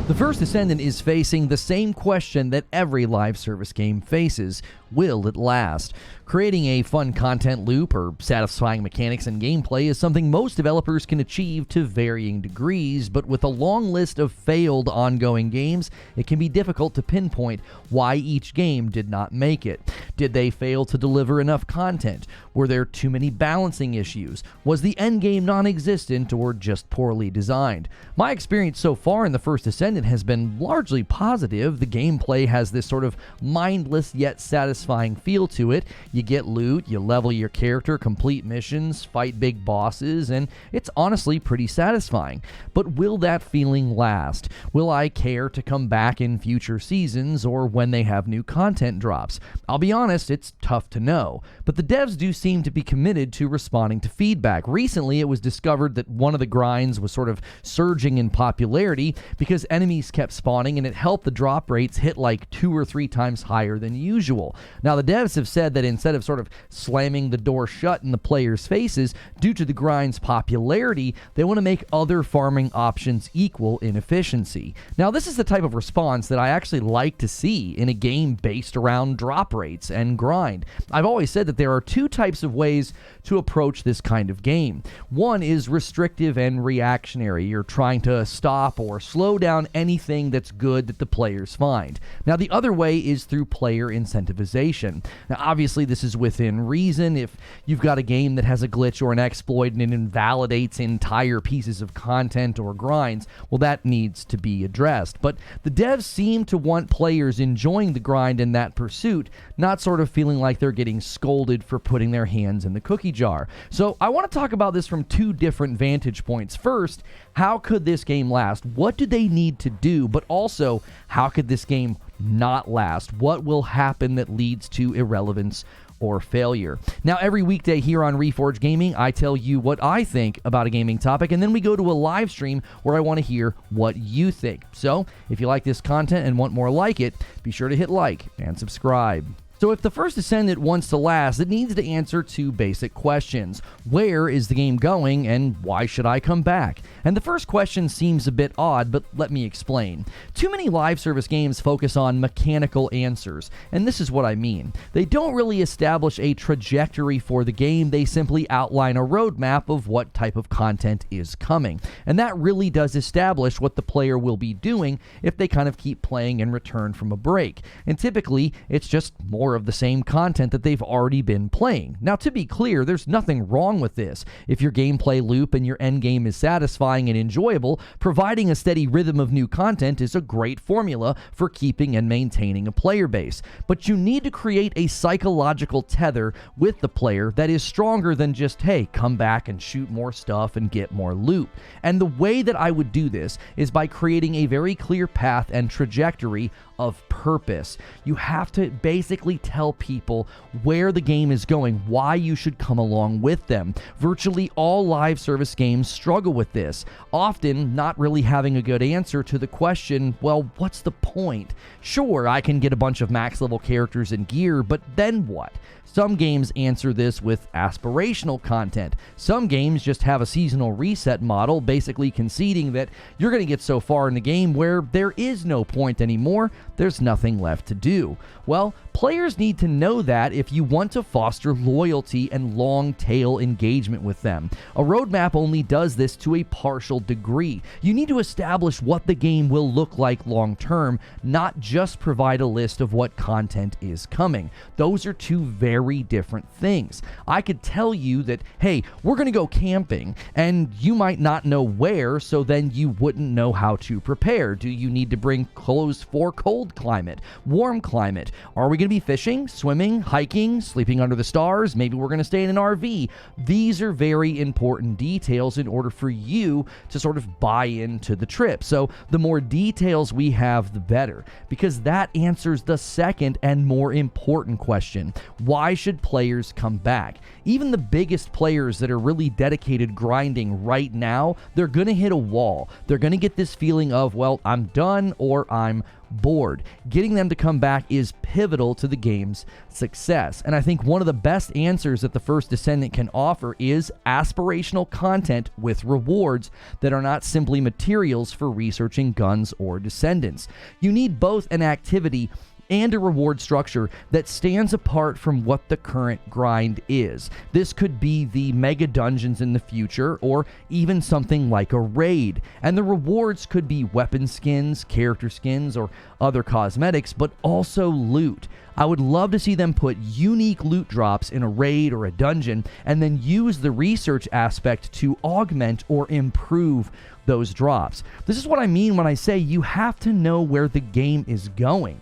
The First Descendant is facing the same question that every live service game faces. Will it last? Creating a fun content loop or satisfying mechanics and gameplay is something most developers can achieve to varying degrees, but with a long list of failed ongoing games, it can be difficult to pinpoint why each game did not make it. Did they fail to deliver enough content? Were there too many balancing issues? Was the endgame non-existent or just poorly designed? My experience so far in The First Descendant has been largely positive. The gameplay has this sort of mindless yet satisfying feel to it. You get loot, you level your character, complete missions, fight big bosses, and it's honestly pretty satisfying. But will that feeling last? Will I care to come back in future seasons or when they have new content drops? I'll be honest, it's tough to know. But the devs do seem to be committed to responding to feedback. Recently, it was discovered that one of the grinds was sort of surging in popularity because enemies kept spawning, and it helped the drop rates hit like 2 or 3 times higher than usual. Now, the devs have said that instead of sort of slamming the door shut in the players' faces due to the grind's popularity, they want to make other farming options equal in efficiency. Now, this is the type of response that I actually like to see in a game based around drop rates and grind. I've always said that there are 2 types of ways to approach this kind of game. One is restrictive and reactionary. You're trying to stop or slow down anything that's good that the players find. Now, the other way is through player incentivization. Now, obviously, this is within reason. If you've got a game that has a glitch or an exploit and it invalidates entire pieces of content or grinds, well, that needs to be addressed. But the devs seem to want players enjoying the grind in that pursuit, not sort of feeling like they're getting scolded for putting their hands in the cookie jar. So I want to talk about this from 2 different vantage points. First, how could this game last? What do they need to do? But also, how could this game not last? What will happen that leads to irrelevance or failure? Now, every weekday here on Reforge Gaming, I tell you what I think about a gaming topic, and then we go to a live stream where I want to hear what you think. So, if you like this content and want more like it, be sure to hit like and subscribe. So if the First Descendant wants to last, it needs to answer 2 basic questions. Where is the game going, and why should I come back? And the first question seems a bit odd, but let me explain. Too many live service games focus on mechanical answers, and this is what I mean. They don't really establish a trajectory for the game, they simply outline a roadmap of what type of content is coming. And that really does establish what the player will be doing if they kind of keep playing and return from a break. And typically, it's just more of the same content that they've already been playing. Now, to be clear, there's nothing wrong with this. If your gameplay loop and your endgame is satisfying and enjoyable, providing a steady rhythm of new content is a great formula for keeping and maintaining a player base. But you need to create a psychological tether with the player that is stronger than just, hey, come back and shoot more stuff and get more loot. And the way that I would do this is by creating a very clear path and trajectory of purpose. You have to basically tell people where the game is going, why you should come along with them. Virtually all live service games struggle with this, often not really having a good answer to the question, well, what's the point? Sure, I can get a bunch of max level characters and gear, but then what? Some games answer this with aspirational content. Some games just have a seasonal reset model, basically conceding that you're going to get so far in the game where there is no point anymore, there's nothing left to do. Well, players need to know that if you want to foster loyalty and long-tail engagement with them. A roadmap only does this to a partial degree. You need to establish what the game will look like long-term, not just provide a list of what content is coming. Those are 2 very different things. I could tell you that, hey, we're going to go camping, and you might not know where, so then you wouldn't know how to prepare. Do you need to bring clothes for cold climate, warm climate? Are we going to be fishing, swimming, hiking, sleeping under the stars? Maybe we're going to stay in an RV. These are very important details in order for you to sort of buy into the trip. So the more details we have, the better, because that answers the second and more important question. Why should players come back? Even the biggest players that are really dedicated grinding right now, they're going to hit a wall. They're going to get this feeling of, well, I'm done or I'm bored. Getting them to come back is pivotal to the game's success. And I think one of the best answers that the First Descendant can offer is aspirational content with rewards that are not simply materials for researching guns or Descendants. You need both an activity and a reward structure that stands apart from what the current grind is. This could be the mega dungeons in the future, or even something like a raid. And the rewards could be weapon skins, character skins, or other cosmetics, but also loot. I would love to see them put unique loot drops in a raid or a dungeon, and then use the research aspect to augment or improve those drops. This is what I mean when I say you have to know where the game is going.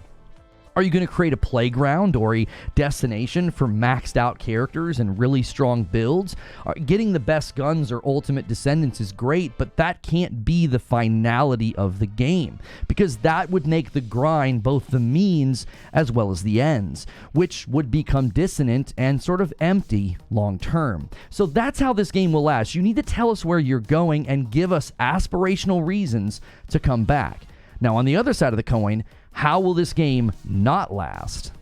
Are you going to create a playground or a destination for maxed out characters and really strong builds? Getting the best guns or ultimate Descendants is great, but that can't be the finality of the game, because that would make the grind both the means as well as the ends, which would become dissonant and sort of empty long term. So that's how this game will last. You need to tell us where you're going and give us aspirational reasons to come back. Now, on the other side of the coin, how will this game not last?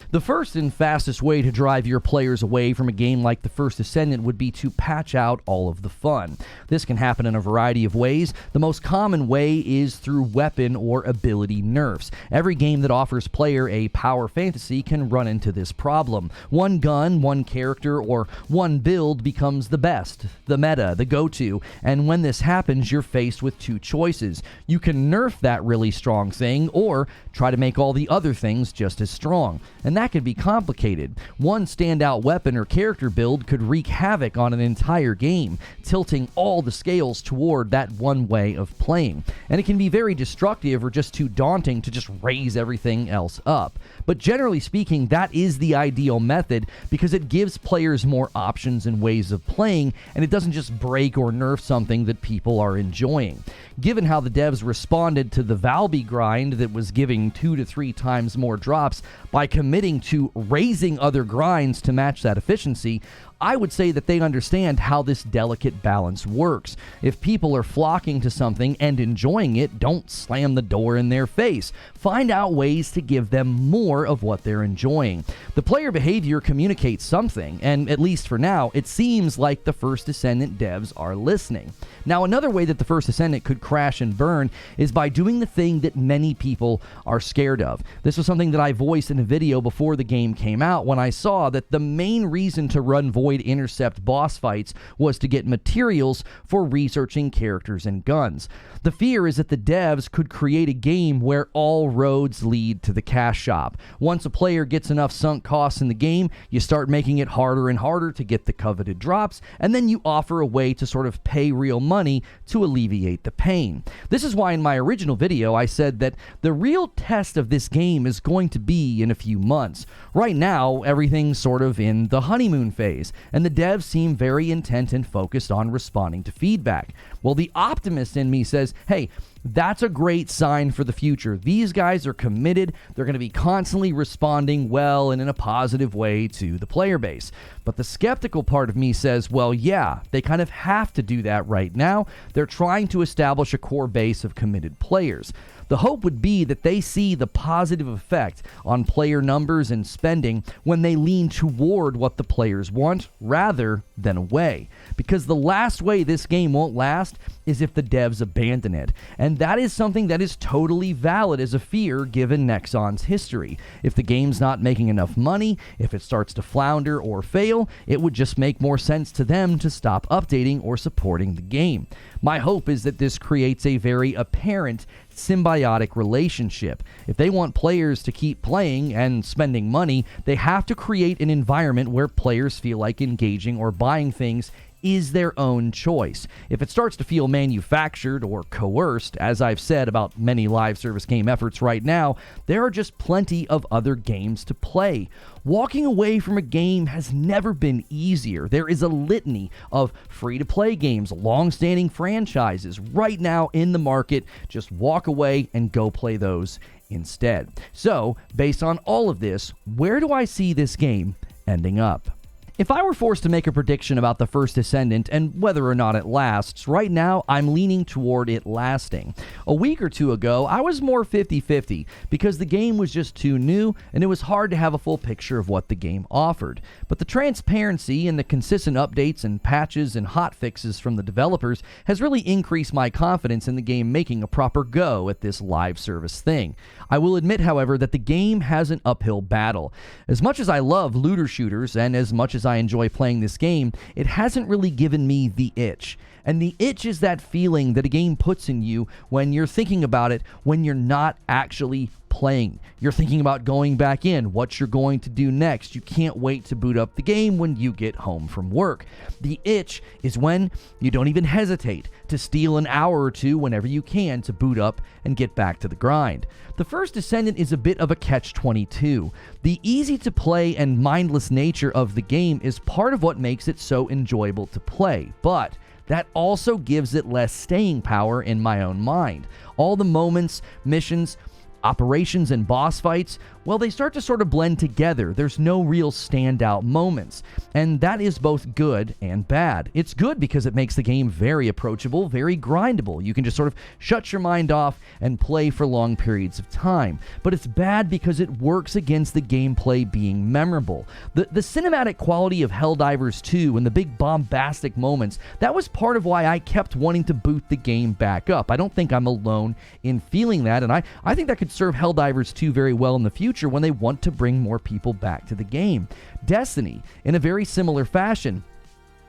The first and fastest way to drive your players away from a game like the First Descendant would be to patch out all of the fun. This can happen in a variety of ways. The most common way is through weapon or ability nerfs. Every game that offers player a power fantasy can run into this problem. One gun, one character, or one build becomes the best, the meta, the go-to, and when this happens, you're faced with two choices. You can nerf that really strong thing, or try to make all the other things just as strong. And that could be complicated. One standout weapon or character build could wreak havoc on an entire game, tilting all the scales toward that one way of playing. And it can be very destructive or just too daunting to just raise everything else up. But generally speaking, that is the ideal method, because it gives players more options and ways of playing, and it doesn't just break or nerf something that people are enjoying. Given how the devs responded to the Valby grind that was giving 2 to 3 times more drops by committing to raising other grinds to match that efficiency, I would say that they understand how this delicate balance works. If people are flocking to something and enjoying it, don't slam the door in their face. Find out ways to give them more of what they're enjoying. The player behavior communicates something, and at least for now, it seems like the First Descendant devs are listening. Now, another way that the First Descendant could crash and burn is by doing the thing that many people are scared of. This was something that I voiced in a video before the game came out, when I saw that the main reason to run Void Intercept boss fights was to get materials for researching characters and guns. The fear is that the devs could create a game where all roads lead to the cash shop. Once a player gets enough sunk costs in the game, you start making it harder and harder to get the coveted drops, and then you offer a way to sort of pay real money to alleviate the pain. This is why in my original video I said that the real test of this game is going to be in a few months. Right now, everything's sort of in the honeymoon phase, and the devs seem very intent and focused on responding to feedback. Well, the optimist in me says, hey, that's a great sign for the future. These guys are committed. They're going to be constantly responding well and in a positive way to the player base. But the skeptical part of me says, well, yeah, they kind of have to do that right now. They're trying to establish a core base of committed players. The hope would be that they see the positive effect on player numbers and spending when they lean toward what the players want rather than away. Because the last way this game won't last is if the devs abandon it. And that is something that is totally valid as a fear given Nexon's history. If the game's not making enough money, if it starts to flounder or fail, it would just make more sense to them to stop updating or supporting the game. My hope is that this creates a very apparent symbiotic relationship. If they want players to keep playing and spending money, they have to create an environment where players feel like engaging or buying things is their own choice. If it starts to feel manufactured or coerced, as I've said about many live service game efforts right now, there are just plenty of other games to play. Walking away from a game has never been easier. There is a litany of free-to-play games, long-standing franchises right now in the market. Just walk away and go play those instead. So, based on all of this, where do I see this game ending up? If I were forced to make a prediction about the First Descendant and whether or not it lasts, right now I'm leaning toward it lasting. A week or two ago, I was more 50-50 because the game was just too new and it was hard to have a full picture of what the game offered. But the transparency and the consistent updates and patches and hotfixes from the developers has really increased my confidence in the game making a proper go at this live service thing. I will admit, however, that the game has an uphill battle. As much as I love looter shooters and as much as I enjoy playing this game, it hasn't really given me the itch. And the itch is that feeling that a game puts in you when you're thinking about it when you're not actually playing. You're thinking about going back in, what you're going to do next. You can't wait to boot up the game when you get home from work. The itch is when you don't even hesitate to steal an hour or two whenever you can to boot up and get back to the grind. The First Descendant is a bit of a catch-22. The easy-to-play and mindless nature of the game is part of what makes it so enjoyable to play, but that also gives it less staying power in my own mind. All the moments, missions, operations, and boss fights, well, they start to sort of blend together. There's no real standout moments, and that is both good and bad. It's good because it makes the game very approachable, very grindable. You can just sort of shut your mind off and play for long periods of time. But it's bad because it works against the gameplay being memorable. The cinematic quality of Helldivers 2 and the big bombastic moments, that was part of why I kept wanting to boot the game back up. I don't think I'm alone in feeling that, and I think that could serve Helldivers 2 very well in the future when they want to bring more people back to the game. Destiny, in a very similar fashion,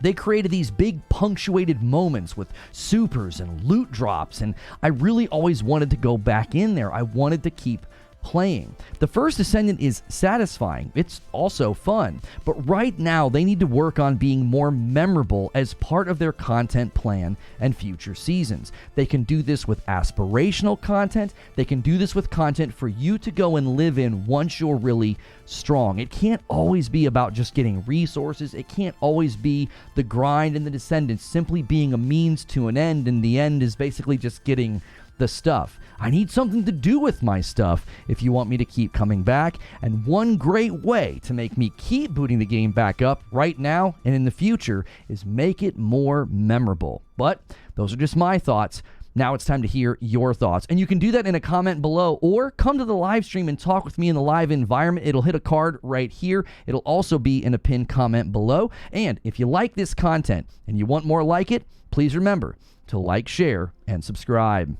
they created these big punctuated moments with supers and loot drops, and I really always wanted to go back in there. I wanted to keep playing. The First Descendant is satisfying. It's also fun. But right now, they need to work on being more memorable as part of their content plan and future seasons. They can do this with aspirational content. They can do this with content for you to go and live in once you're really strong. It can't always be about just getting resources. It can't always be the grind and the Descendants simply being a means to an end, and the end is basically just getting the stuff. I need something to do with my stuff if you want me to keep coming back, and one great way to make me keep booting the game back up right now and in the future is make it more memorable. But those are just my thoughts. Now it's time to hear your thoughts, and you can do that in a comment below or come to the live stream and talk with me in the live environment. It'll hit a card right here. It'll also be in a pinned comment below. And if you like this content and you want more like it, please remember to like, share, and subscribe.